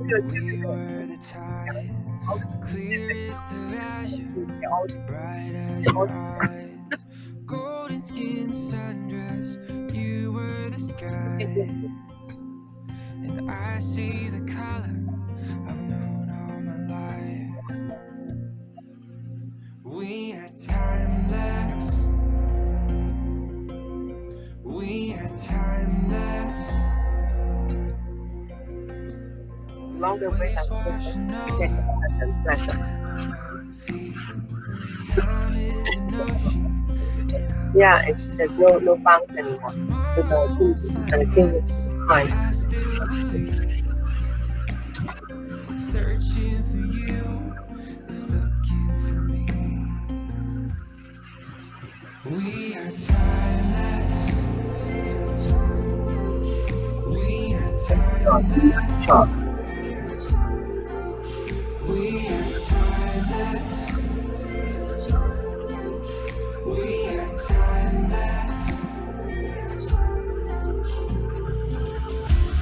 We were the tide, clear as the azure, bright as your eyes. Golden skin sundress, you were the sky. And I see the color I've known all my life. We are timeless. We are timeless. Waves washing over, stand on my feet. Time is an ocean, and I'm lost to sea. Tomorrow won't find us, but I still believe. Searching for you is looking for me. We are timeless. We are timeless. We are timeless. We are timeless.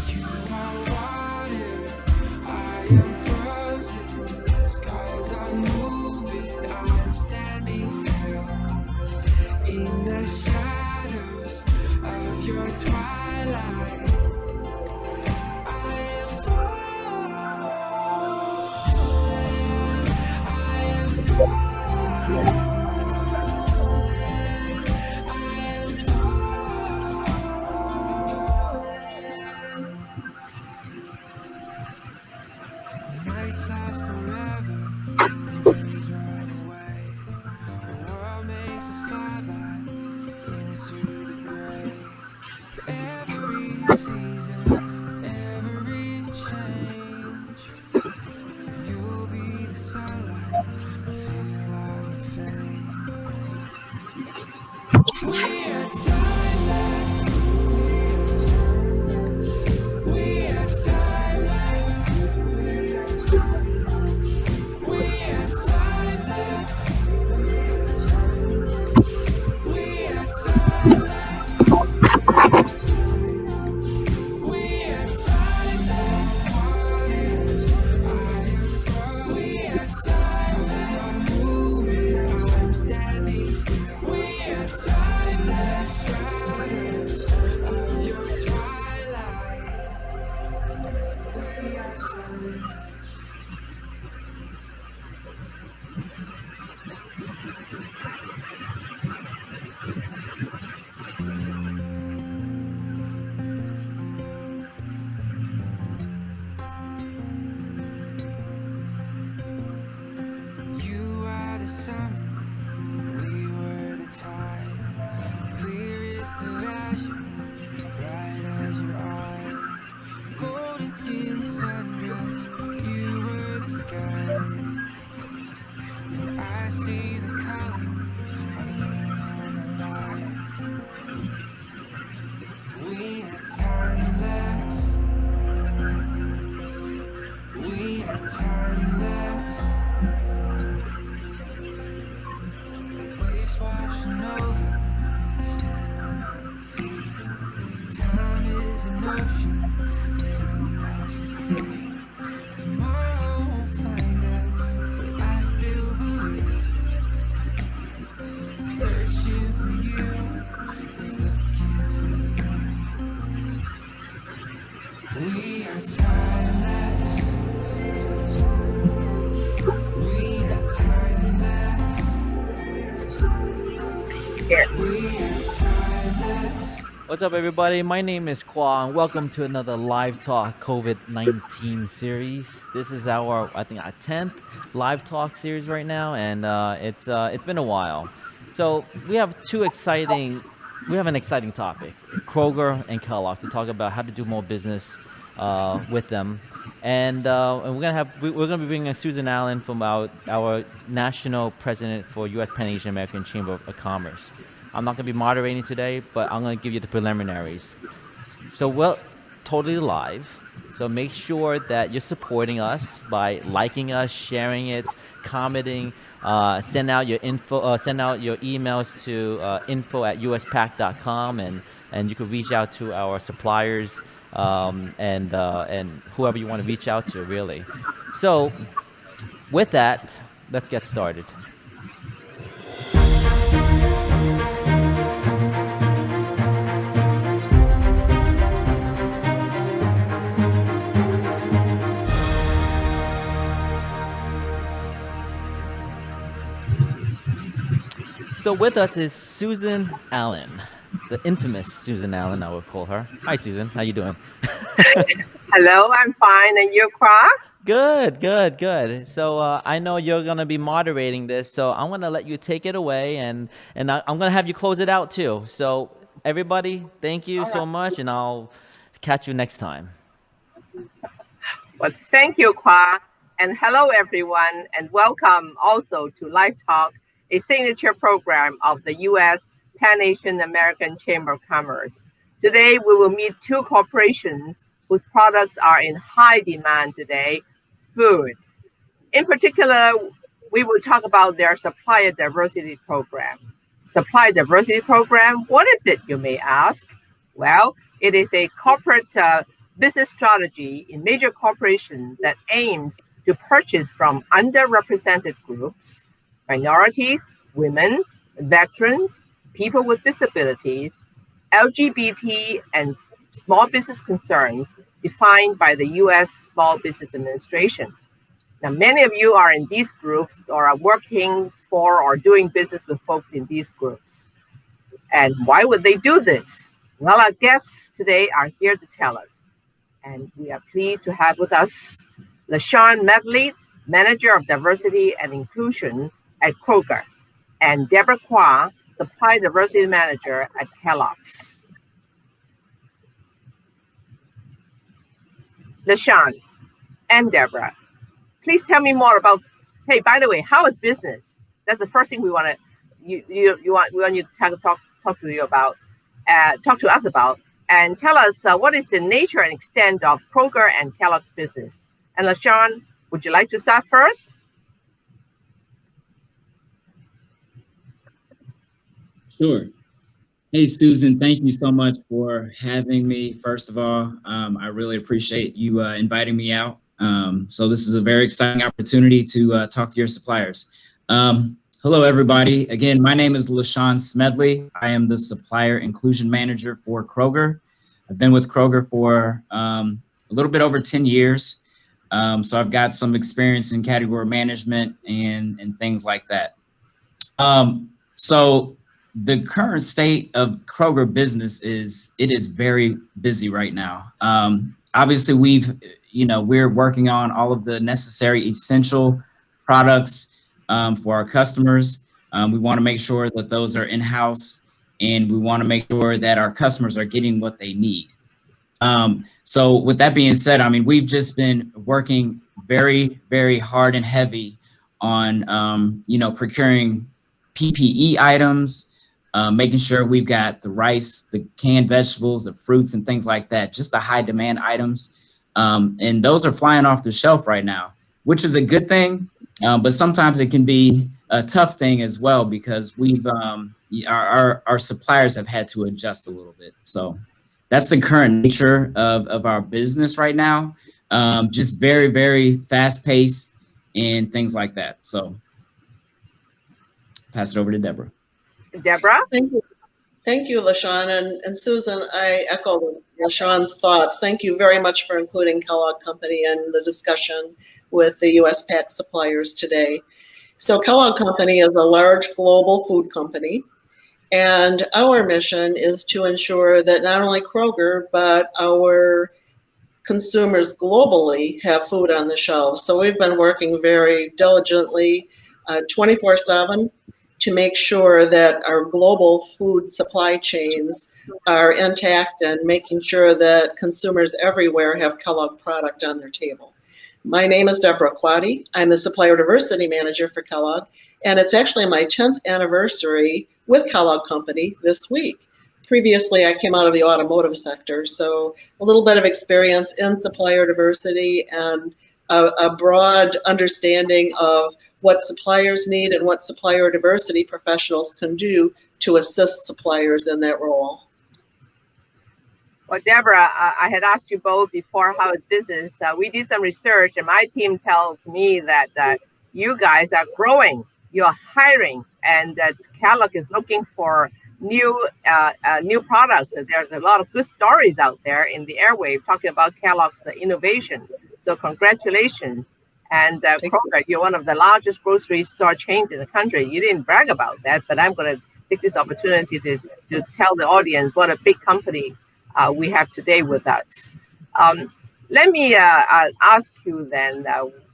You are water, I am frozen. Skies are moving, I am standing still. In the shadows of your twilight, I am falling. I am falling. I am falling. Nights last forever, and days run away. The world makes us fly by into the gray. Every season, every change, you'll be the sunlight. I feel I'm a flame. We are timeless. We are timeless. We are timeless. We are timeless. We are timeless. We are timeless. I'm standing still. We are timeless. Shadows of your twilight. We are timeless. You are the sun, we were the tide. Clear as the azure, bright as your eyes. Golden skin sundress, you were the sky. And I see the color I've known all my life. We are timeless. We are timeless. Waves washing over, the sand on my feet. Time is an ocean, and I'm lost to sea. Tomorrow won't find us, but I still believe. Searching for you is looking for me. We are timeless. We are timeless. We are timeless. What's up, everybody? My name is Quade, and welcome to another Live Talk COVID-19 series. This is I think, our 10th Live Talk series right now, and it's been a while. So we have an exciting topic: Kroger and Kellogg, to talk about how to do more business with them, and we're gonna be bringing Susan Allen from our national president for U.S. Pan Asian American Chamber of Commerce. I'm not going to be moderating today, but I'm going to give you the preliminaries. So we're totally live. So make sure that you're supporting us by liking us, sharing it, commenting, send out your emails to info@uspac.com, and you can reach out to our suppliers and whoever you want to reach out to, really. So, with that, let's get started. So with us is Susan Allen, the infamous Susan Allen, I would call her. Hi, Susan. How you doing? Hello, I'm fine. And you, Qua? Good, good, good. So I know you're gonna be moderating this, so I'm gonna let you take it away, and I'm gonna have you close it out too. So everybody, thank you so much, and I'll catch you next time. Well, thank you, Qua. And hello, everyone, and welcome also to Live Talk, a signature program of the U.S. Pan-Asian American Chamber of Commerce. Today, we will meet two corporations whose products are in high demand today, food. In particular, we will talk about their Supplier Diversity Program. Supplier Diversity Program, what is it, you may ask? Well, it is a corporate business strategy in major corporations that aims to purchase from underrepresented groups, minorities, women, veterans, people with disabilities, LGBT, and small business concerns defined by the U.S. Small Business Administration. Now, many of you are in these groups or are working for or doing business with folks in these groups. And why would they do this? Well, our guests today are here to tell us. And we are pleased to have with us LaShaun Smedley, Manager of Diversity and Inclusion at Kroger, and Debra Quade, Supplier Diversity Manager at Kellogg's. LaShaun and Debra, please tell me more about, hey, by the way, how is business? That's the first thing we want you to talk to you about, talk to us about, and tell us what is the nature and extent of Kroger and Kellogg's business. And LaShaun, would you like to start first? Sure. Hey, Susan, thank you so much for having me. First of all, I really appreciate you inviting me out. So this is a very exciting opportunity to talk to your suppliers. Hello, everybody. Again, my name is LaShaun Smedley. I am the Supplier Inclusion Manager for Kroger. I've been with Kroger for a little bit over 10 years. So I've got some experience in category management and things like that. So the current state of Kroger business is very busy right now. Obviously, we're working on all of the necessary essential products for our customers. We want to make sure that those are in-house, and we want to make sure that our customers are getting what they need. So with that being said, I mean, we've just been working very, very hard and heavy on, procuring PPE items, making sure we've got the rice, the canned vegetables, the fruits and things like that, just the high demand items. And those are flying off the shelf right now, which is a good thing. But sometimes it can be a tough thing as well, because our suppliers have had to adjust a little bit. So that's the current nature of our business right now. Just very, very fast paced and things like that. So pass it over to Debra. Debra? Thank you, LaShaun. And Susan, I echo LaShaun's thoughts. Thank you very much for including Kellogg Company in the discussion with the U.S. PAC suppliers today. So Kellogg Company is a large global food company, and our mission is to ensure that not only Kroger, but our consumers globally have food on the shelves. So we've been working very diligently 24/7 to make sure that our global food supply chains are intact and making sure that consumers everywhere have Kellogg product on their table. My name is Debra Quade. I'm the Supplier Diversity Manager for Kellogg, and it's actually my 10th anniversary with Kellogg Company this week. Previously, I came out of the automotive sector, so a little bit of experience in supplier diversity and a broad understanding of what suppliers need and what supplier diversity professionals can do to assist suppliers in that role. Well, Deborah, I had asked you both before how it's business. We did some research, and my team tells me that you guys are growing, you're hiring, and that Kellogg is looking for new products. There's a lot of good stories out there in the airwave talking about Kellogg's innovation. So congratulations. And Kroger, you're one of the largest grocery store chains in the country. You didn't brag about that, but I'm going to take this opportunity to tell the audience what a big company we have today with us. Let me ask you then.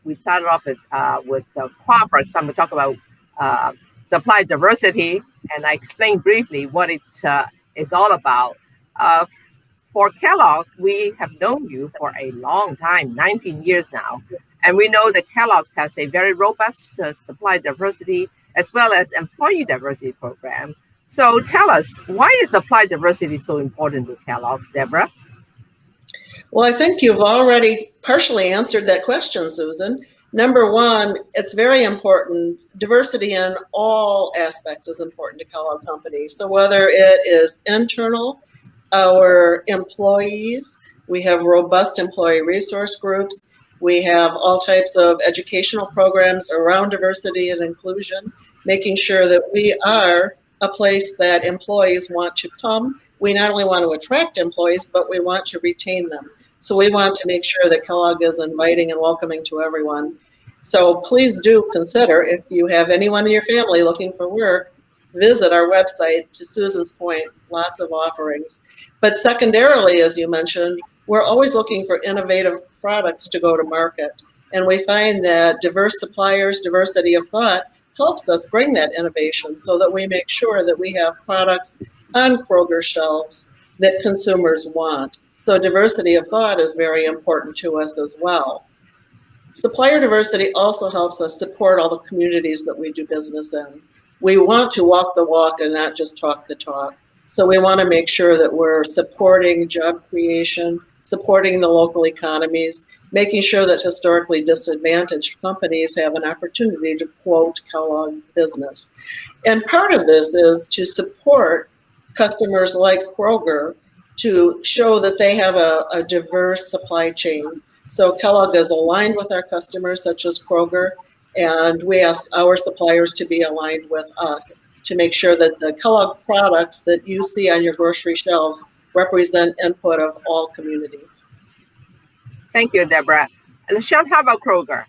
We started off with Quade, for example, talk about supply diversity, and I explained briefly what it is all about. For Kellogg, we have known you for a long time, 19 years now, and we know that Kellogg's has a very robust supply diversity as well as employee diversity program. So tell us, why is supply diversity so important to Kellogg's, Debra? Well, I think you've already partially answered that question, Susan. Number one, it's very important. Diversity in all aspects is important to Kellogg Company. So whether it is internal, our employees, we have robust employee resource groups. We have all types of educational programs around diversity and inclusion, making sure that we are a place that employees want to come. We not only want to attract employees, but we want to retain them. So we want to make sure that Kellogg is inviting and welcoming to everyone. So please do consider, if you have anyone in your family looking for work, visit our website. To Susan's point, lots of offerings. But secondarily, as you mentioned, we're always looking for innovative products to go to market. And we find that diverse suppliers, diversity of thought, helps us bring that innovation so that we make sure that we have products on Kroger shelves that consumers want. So diversity of thought is very important to us as well. Supplier diversity also helps us support all the communities that we do business in. We want to walk the walk and not just talk the talk. So we want to make sure that we're supporting job creation, supporting the local economies, making sure that historically disadvantaged companies have an opportunity to quote Kellogg business. And part of this is to support customers like Kroger to show that they have a diverse supply chain. So Kellogg is aligned with our customers, such as Kroger, and we ask our suppliers to be aligned with us to make sure that the Kellogg products that you see on your grocery shelves represent input of all communities. Thank you, Debra. LaShaun, how about Kroger?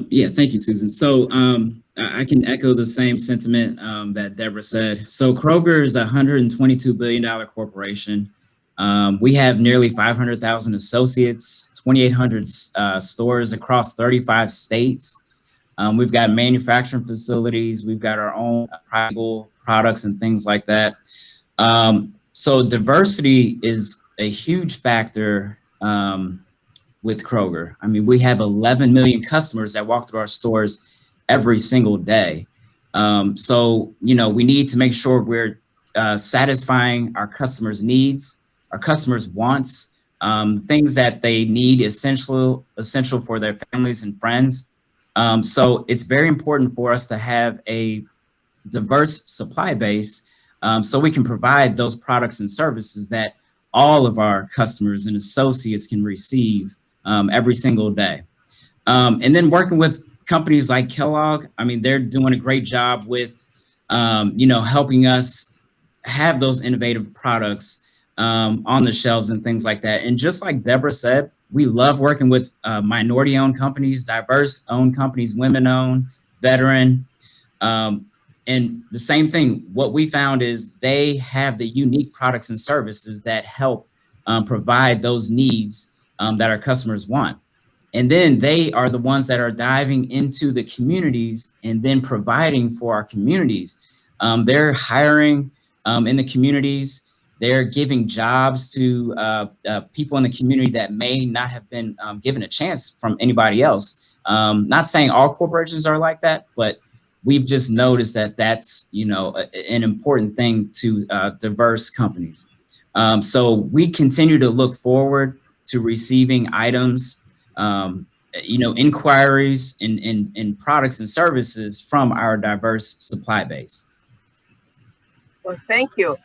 Yeah, thank you, Susan. So I can echo the same sentiment that Debra said. So Kroger is a $122 billion corporation. We have nearly 500,000 associates, 2,800 stores across 35 states. We've got manufacturing facilities. We've got our own private products and things like that. So diversity is a huge factor with Kroger. I mean, we have 11 million customers that walk through our stores every single day. So, you know, we need to make sure we're satisfying our customers' needs, our customers' wants, things that they need essential for their families and friends. So it's very important for us to have a diverse supply base so we can provide those products and services that all of our customers and associates can receive every single day. And then working with companies like Kellogg, I mean, they're doing a great job with, you know, helping us have those innovative products on the shelves and things like that. And just like Debra said, we love working with minority-owned companies, diverse-owned companies, women-owned, veteran. And the same thing, what we found is they have the unique products and services that help provide those needs that our customers want. And then they are the ones that are diving into the communities and then providing for our communities. They're hiring in the communities. They're giving jobs to people in the community that may not have been given a chance from anybody else. Not saying all corporations are like that, but we've just noticed that that's, you know, an important thing to diverse companies. So we continue to look forward to receiving items, you know, inquiries in products and services from our diverse supply base. Well, thank you.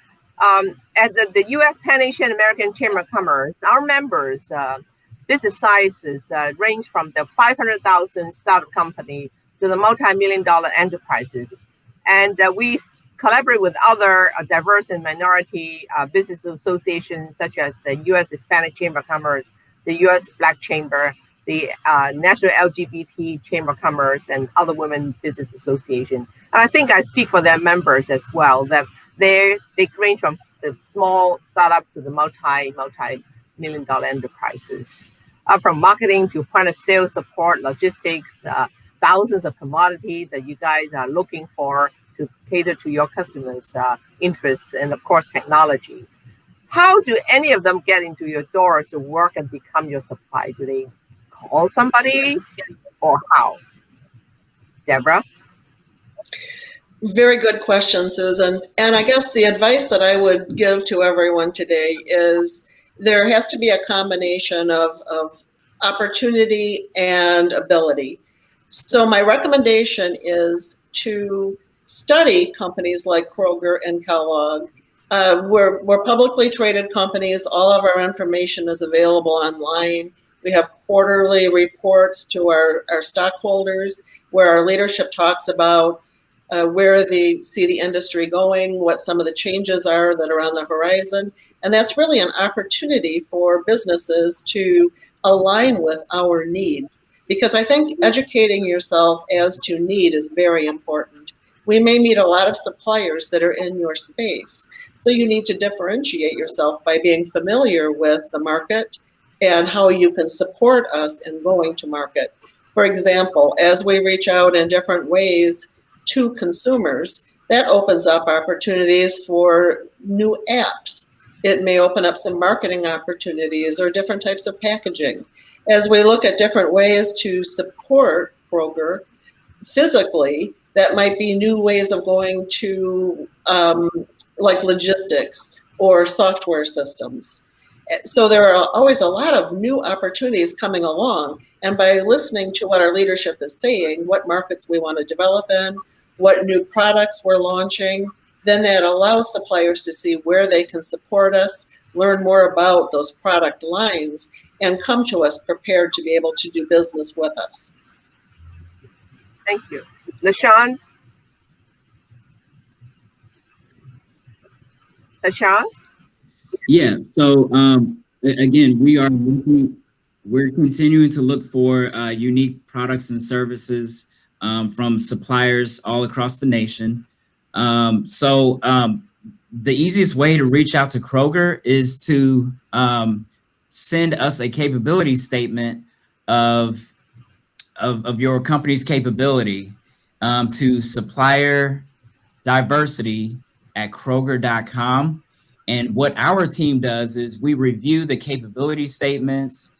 At the U.S. Pan Asian American Chamber of Commerce, our members, business sizes range from the 500,000 startup company to the multi-million-dollar enterprises. And we collaborate with other diverse and minority business associations, such as the U.S. Hispanic Chamber of Commerce, the U.S. Black Chamber, the National LGBT Chamber of Commerce, and other women business associations. And I think I speak for their members as well, that they range from the small startup to the multi-million-dollar enterprises, from marketing to point of sale support, logistics, thousands of commodities that you guys are looking for to cater to your customers' interests, and of course, technology. How do any of them get into your doors to work and become your supplier? Do they call somebody, or how? Debra? Very good question, Susan. And I guess the advice that I would give to everyone today is there has to be a combination of opportunity and ability. So my recommendation is to study companies like Kroger and Kellogg. We're publicly traded companies. All of our information is available online. We have quarterly reports to our stockholders where our leadership talks about where they see the industry going, what some of the changes are that are on the horizon. And that's really an opportunity for businesses to align with our needs, because I think educating yourself as to need is very important. We may meet a lot of suppliers that are in your space, so you need to differentiate yourself by being familiar with the market and how you can support us in going to market. For example, as we reach out in different ways to consumers, that opens up opportunities for new apps. It may open up some marketing opportunities or different types of packaging. As we look at different ways to support Kroger physically, that might be new ways of going to like logistics or software systems. So there are always a lot of new opportunities coming along. And by listening to what our leadership is saying, what markets we want to develop in, what new products we're launching, then that allows suppliers to see where they can support us, learn more about those product lines, and come to us prepared to be able to do business with us. Thank you. LaShaun? LaShaun? Yeah. So again, we're continuing to look for unique products and services from suppliers all across the nation. The easiest way to reach out to Kroger is to send us a capability statement of your company's capability to Supplier Diversity at Kroger.com. And what our team does is we review the capability statements.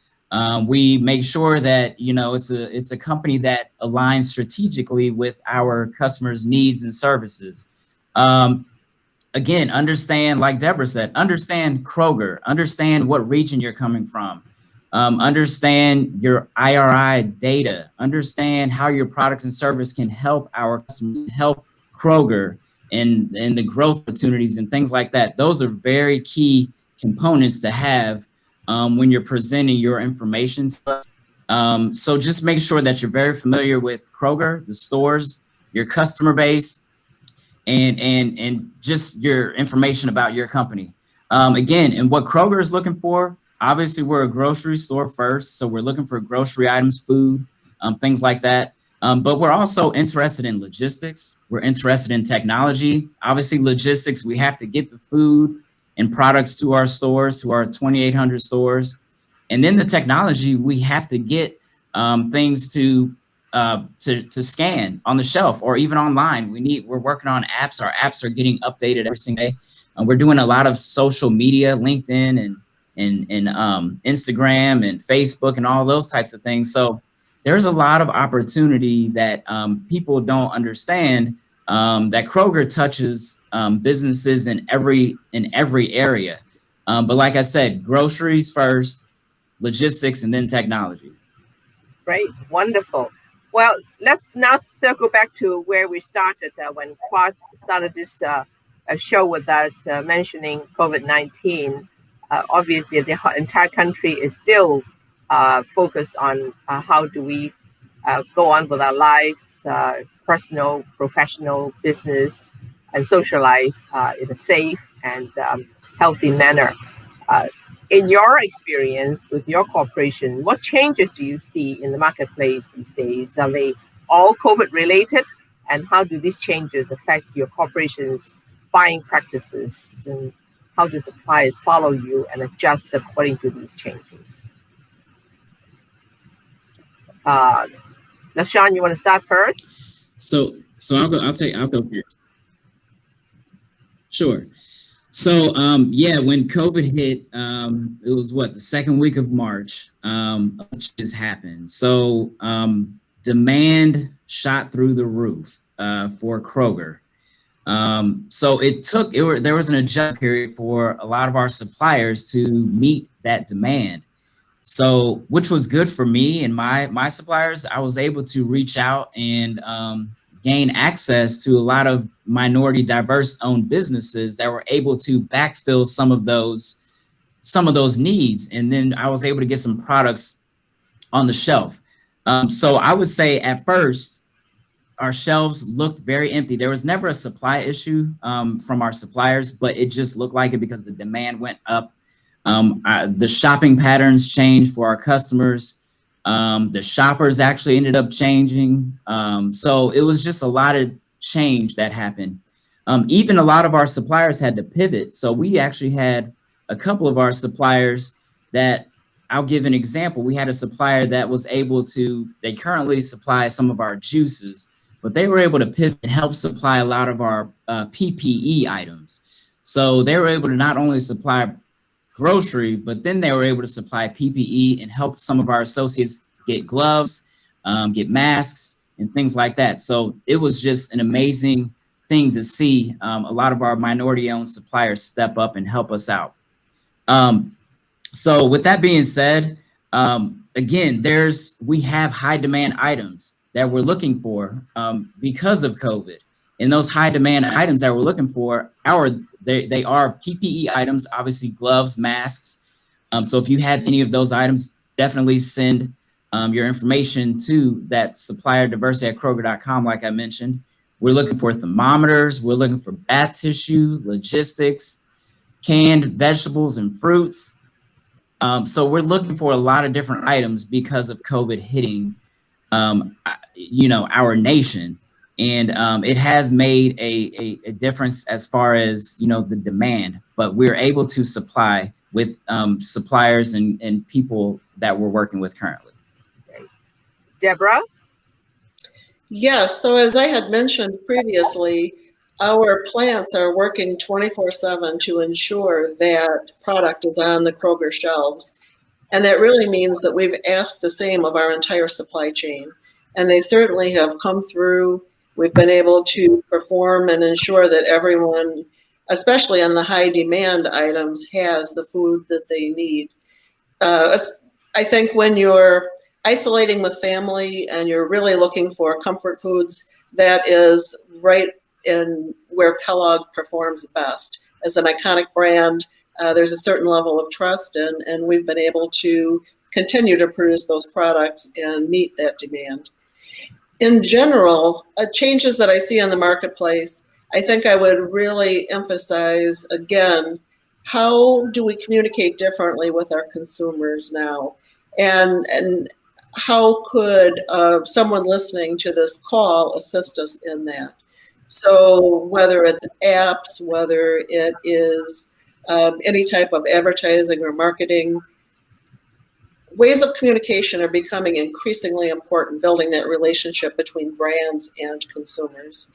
We make sure that it's a company that aligns strategically with our customers' needs and services. Again, understand, like Debra said, understand Kroger, understand what region you're coming from, understand your IRI data, understand how your products and service can help our customers, help Kroger and the growth opportunities and things like that. Those are very key components to have when you're presenting your information to us. So just make sure that you're very familiar with Kroger, the stores, your customer base, and just your information about your company. Again, and what Kroger is looking for, obviously we're a grocery store first, so we're looking for grocery items, food, things like that. But we're also interested in logistics. We're interested in technology. Obviously, logistics, we have to get the food and products to our stores, to our 2,800 stores. And then the technology, we have to get things to scan on the shelf or even online. We're working on apps. Our apps are getting updated every single day. We're doing a lot of social media, LinkedIn and Instagram and Facebook and all those types of things. So there's a lot of opportunity that people don't understand that Kroger touches businesses in every area. But like I said, groceries first, logistics, and then technology. Great, wonderful. Well, let's now circle back to where we started when Quade started this a show with us mentioning COVID-19. Obviously, the entire country is still focused on how do we go on with our lives, personal, professional, business, and social life in a safe and healthy manner. Uh, in your experience with your corporation, what changes do you see in the marketplace these days? Are they all COVID related? And how do these changes affect your corporation's buying practices? And how do suppliers follow you and adjust according to these changes? LaShaun, you want to start first? So I'll go first. Sure. So yeah, when COVID hit, it was the second week of March, just happened. So demand shot through the roof for Kroger. So there was an adjustment period for a lot of our suppliers to meet that demand. So, which was good for me and my suppliers. I was able to reach out and gain access to a lot of minority diverse owned businesses that were able to backfill some of those needs. And then I was able to get some products on the shelf. So I would say at first, our shelves looked very empty. There was never a supply issue from our suppliers, but it just looked like it because the demand went up. The shopping patterns changed for our customers. The shoppers actually ended up changing. So it was just a lot of change that happened. Even a lot of our suppliers had to pivot. So we actually had a couple of our suppliers that, I'll give an example. We had a supplier that was able to, they currently supply some of our juices, but they were able to pivot and help supply a lot of our PPE items. So they were able to not only supply grocery, but then they were able to supply PPE and help some of our associates get gloves, get masks, and things like that. So it was just an amazing thing to see a lot of our minority-owned suppliers step up and help us out. So with that being said, again, we have high demand items that we're looking for because of COVID. And those high demand items that we're looking for, they are PPE items, obviously gloves, masks. So if you have any of those items, definitely send your information to that supplier diversity at Kroger.com, like I mentioned. We're looking for thermometers. We're looking for bath tissue, logistics, canned vegetables and fruits. So we're looking for a lot of different items because of COVID hitting, our nation. And it has made a difference as far as, the demand, but we're able to supply with suppliers and people that we're working with currently. Debra? Yes, so as I had mentioned previously, our plants are working 24/7 to ensure that product is on the Kroger shelves. And that really means that we've asked the same of our entire supply chain. And they certainly have come through. We've been able to perform and ensure that everyone, especially on the high demand items, has the food that they need. I think when you're isolating with family and you're really looking for comfort foods, that is right in where Kellogg performs best. As an iconic brand, there's a certain level of trust, and we've been able to continue to produce those products and meet that demand. In general, changes that I see in the marketplace, I think I would really emphasize, again, how do we communicate differently with our consumers now? And how could someone listening to this call assist us in that? So whether it's apps, whether it is any type of advertising or marketing, ways of communication are becoming increasingly important, building that relationship between brands and consumers.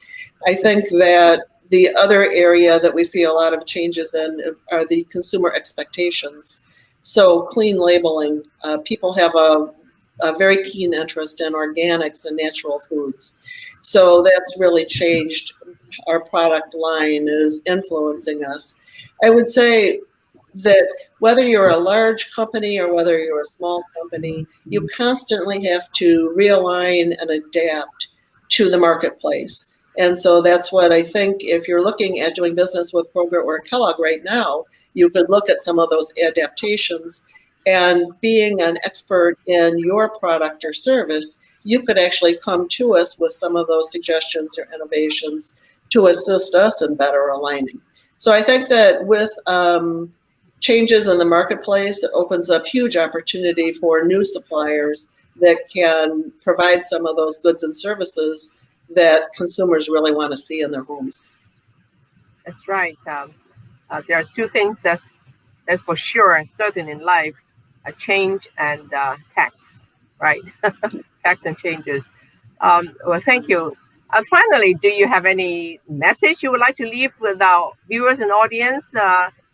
I think that the other area that we see a lot of changes in are the consumer expectations. So clean labeling, people have a very keen interest in organics and natural foods. So that's really changed our product line, is influencing us. I would say that whether you're a large company or whether you're a small company, you constantly have to realign and adapt to the marketplace. And so that's what I think, if you're looking at doing business with Kroger or Kellogg right now, you could look at some of those adaptations. And being an expert in your product or service, you could actually come to us with some of those suggestions or innovations to assist us in better aligning. So I think that with changes in the marketplace, it opens up huge opportunity for new suppliers that can provide some of those goods and services that consumers really want to see in their homes. That's right. There's two things that for sure and certain in life: a change and tax, right? Tax and changes. Well, thank you. Finally, do you have any message you would like to leave with our viewers and audience,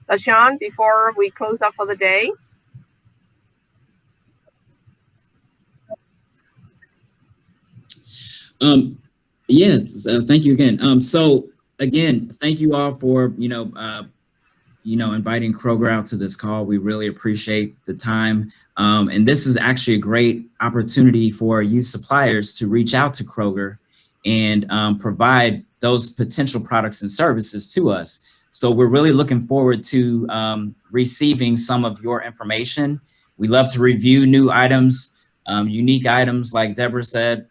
LaShaun, before we close up for the day? Yes, thank you again. So again, thank you all for inviting Kroger out to this call. We really appreciate the time, and this is actually a great opportunity for you suppliers to reach out to Kroger and provide those potential products and services to us. So we're really looking forward to receiving some of your information. We love to review new items, unique items, like Debra said,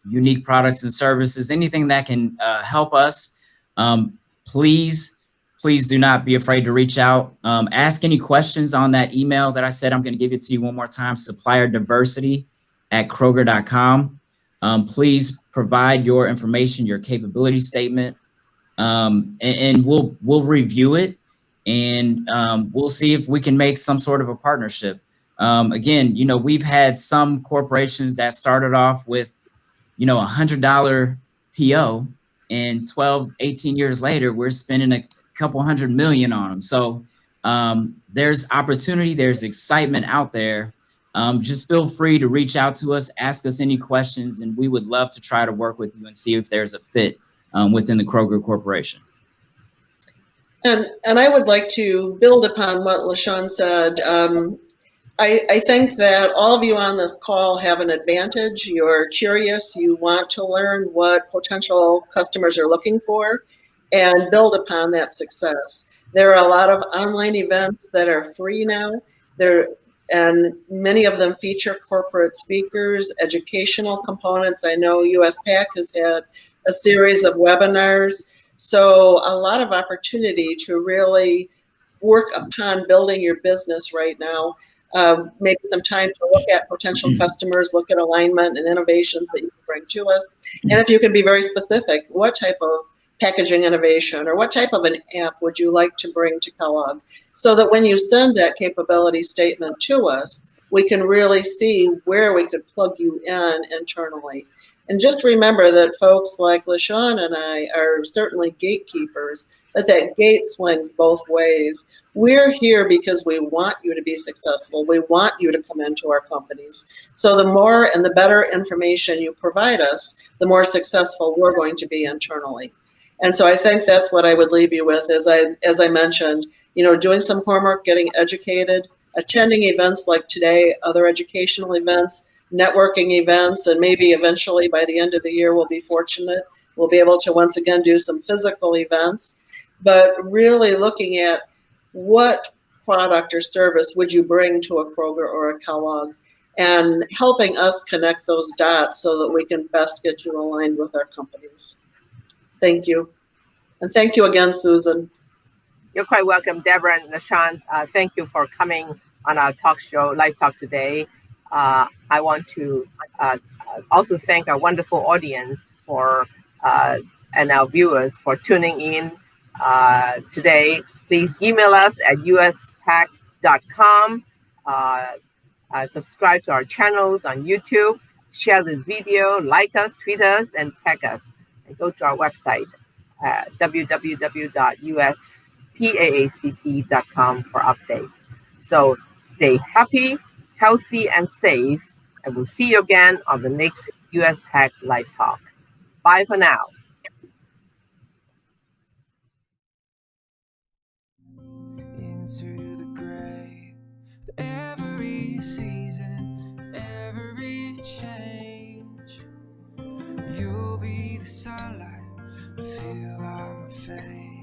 unique products and services, anything that can help us. Please do not be afraid to reach out. Ask any questions on that email that I said. I'm going to give it to you one more time: supplierdiversity@kroger.com. Please provide your information, your capability statement, and we'll review it, and we'll see if we can make some sort of a partnership. Again, we've had some corporations that started off with $100 PO, and 12, 18 years later, we're spending a couple $100 million on them. So there's opportunity, there's excitement out there. Just feel free to reach out to us, ask us any questions, and we would love to try to work with you and see if there's a fit within the Kroger Corporation. And I would like to build upon what LaShaun said. I think that all of you on this call have an advantage. You're curious, you want to learn what potential customers are looking for and build upon that success. There are a lot of online events that are free now. And many of them feature corporate speakers, educational components. I know USPAC has had a series of webinars. So a lot of opportunity to really work upon building your business right now. Maybe some time to look at potential customers, look at alignment and innovations that you can bring to us. And if you can be very specific, what type of packaging innovation or what type of an app would you like to bring to Kellogg, so that when you send that capability statement to us, we can really see where we could plug you in internally. And just remember that folks like LaShaun and I are certainly gatekeepers, but that gate swings both ways. We're here because we want you to be successful. We want you to come into our companies. So the more and the better information you provide us, the more successful we're going to be internally. And so I think that's what I would leave you with, as I mentioned, doing some homework, getting educated, attending events like today, other educational events, networking events, and maybe eventually by the end of the year, we'll be fortunate. We'll be able to once again do some physical events, but really looking at what product or service would you bring to a Kroger or a Kellogg, and helping us connect those dots so that we can best get you aligned with our companies. Thank you. And thank you again, Susan. You're quite welcome, Debra and LaShaun. Thank you for coming on our talk show, Live Talk today. I want to also thank our wonderful audience and our viewers for tuning in today. Please email us at uspac.com. Subscribe to our channels on YouTube. Share this video, like us, tweet us, and tag us. And go to our website at www.uspaacc.com for updates. So stay happy, healthy, and safe, and we'll see you again on the next USPAC Live Talk. Bye for now. Into the grave, every season, every change. You'll be the sunlight I feel I'm a fade.